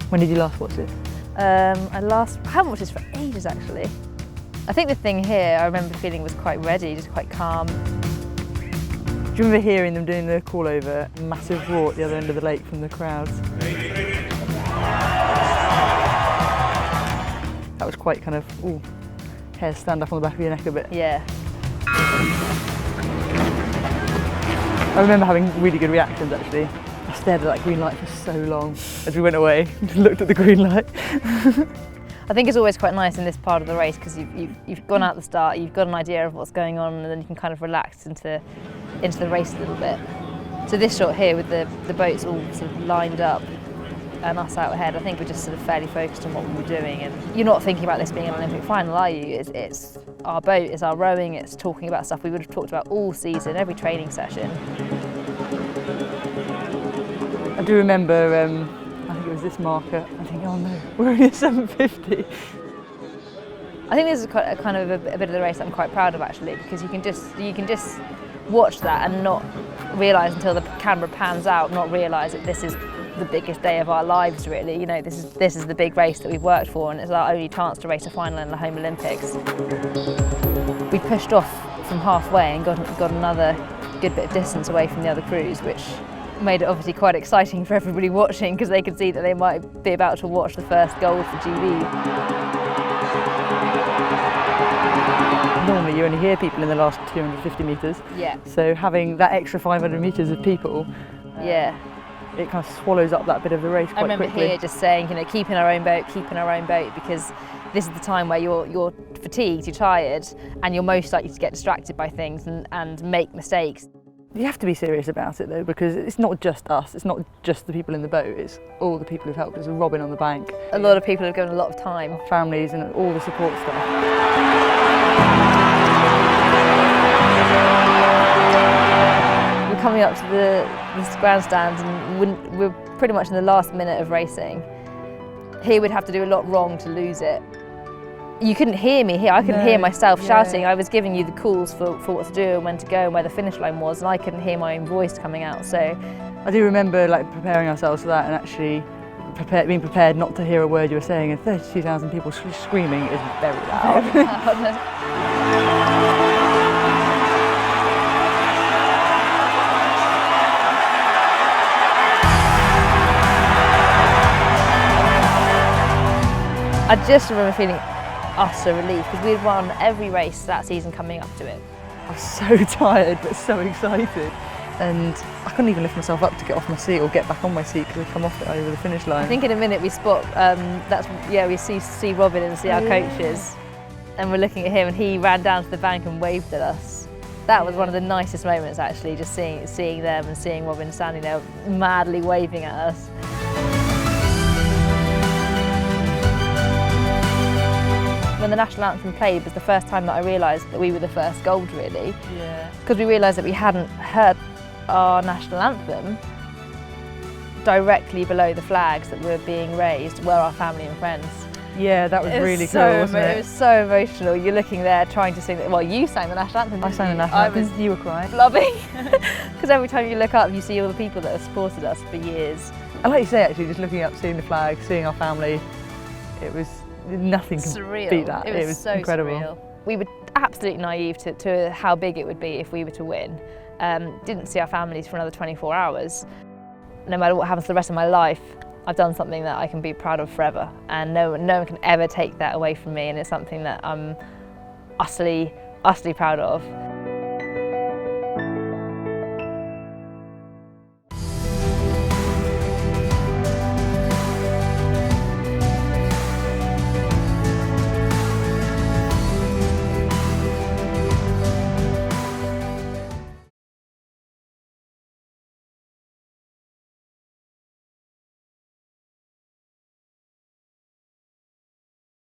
When did you last watch this? I haven't watched this for ages actually. I think the thing here I remember feeling was quite ready, just quite calm. Do you remember hearing them doing the call over, massive roar at the other end of the lake from the crowds? That was quite kind of, ooh, hairs stand up on the back of your neck a bit. Yeah. I remember having really good reactions actually. I stared at that green light for so long as we went away, just looked at the green light. I think it's always quite nice in this part of the race because you've gone out the start, you've got an idea of what's going on, and then you can kind of relax into the race a little bit. So this shot here with the boats all sort of lined up and us out ahead, I think we're just sort of fairly focused on what we were doing, and you're not thinking about this being an Olympic final, are you? It's our boat, it's our rowing, it's talking about stuff we would have talked about all season, every training session. I do remember, I think it was this marker, I think, oh no, we're only at 7:50. I think this is kind of a bit of the race that I'm quite proud of actually, because you can just watch that and not realise until the camera pans out, not realise that this is the biggest day of our lives really. You know, this is the big race that we've worked for, and it's our only chance to race a final in the home Olympics. We pushed off from halfway and got another good bit of distance away from the other crews, which made it obviously quite exciting for everybody watching because they could see that they might be about to watch the first gold for GB. Normally you only hear people in the last 250 metres. Yeah. So having that extra 500 metres of people, Yeah. it kind of swallows up that bit of the race quite I remember quickly. here just saying, you know, keep in our own boat, because this is the time where you're fatigued, you're tired, and you're most likely to get distracted by things and make mistakes. You have to be serious about it though, because it's not just us, it's not just the people in the boat, it's all the people who've helped us. Robin on the bank. A lot of people have given a lot of time. Families and all the support staff. We're coming up to the grandstands and we're pretty much in the last minute of racing. Here we'd have to do a lot wrong to lose it. You couldn't hear me here, I couldn't hear myself shouting. I was giving you the calls for what to do and when to go and where the finish line was, and I couldn't hear my own voice coming out. So I do remember like preparing ourselves for that and actually being prepared not to hear a word you were saying, and 32,000 people screaming is very loud. I just remember feeling utter relief because we'd won every race that season coming up to it. I was so tired but so excited, and I couldn't even lift myself up to get off my seat or get back on my seat because I'd come off it over the finish line. I think in a minute we spot, we see Robin and see our coaches, and we're looking at him and he ran down to the bank and waved at us. That was one of the nicest moments actually, just seeing them and seeing Robin standing there madly waving at us. When the national anthem played was the first time that I realised that we were the first gold really. Yeah. Because we realised that we hadn't heard our national anthem. Directly below the flags that were being raised were our family and friends. Yeah, that was really cool, wasn't it? It was so emotional. You're looking there trying to sing, well, you sang the national anthem, didn't I sang the you? national anthem. I was You were crying. blubbing. Because every time you look up, you see all the people that have supported us for years. And like you say, actually, just looking up, seeing the flag, seeing our family, it was, nothing can Surreal. beat that. It was so incredible. surreal. We were absolutely naive to how big it would be if we were to win. Didn't see our families for another 24 hours. No matter what happens to the rest of my life, I've done something that I can be proud of forever, and no one can ever take that away from me, and it's something that I'm utterly proud of.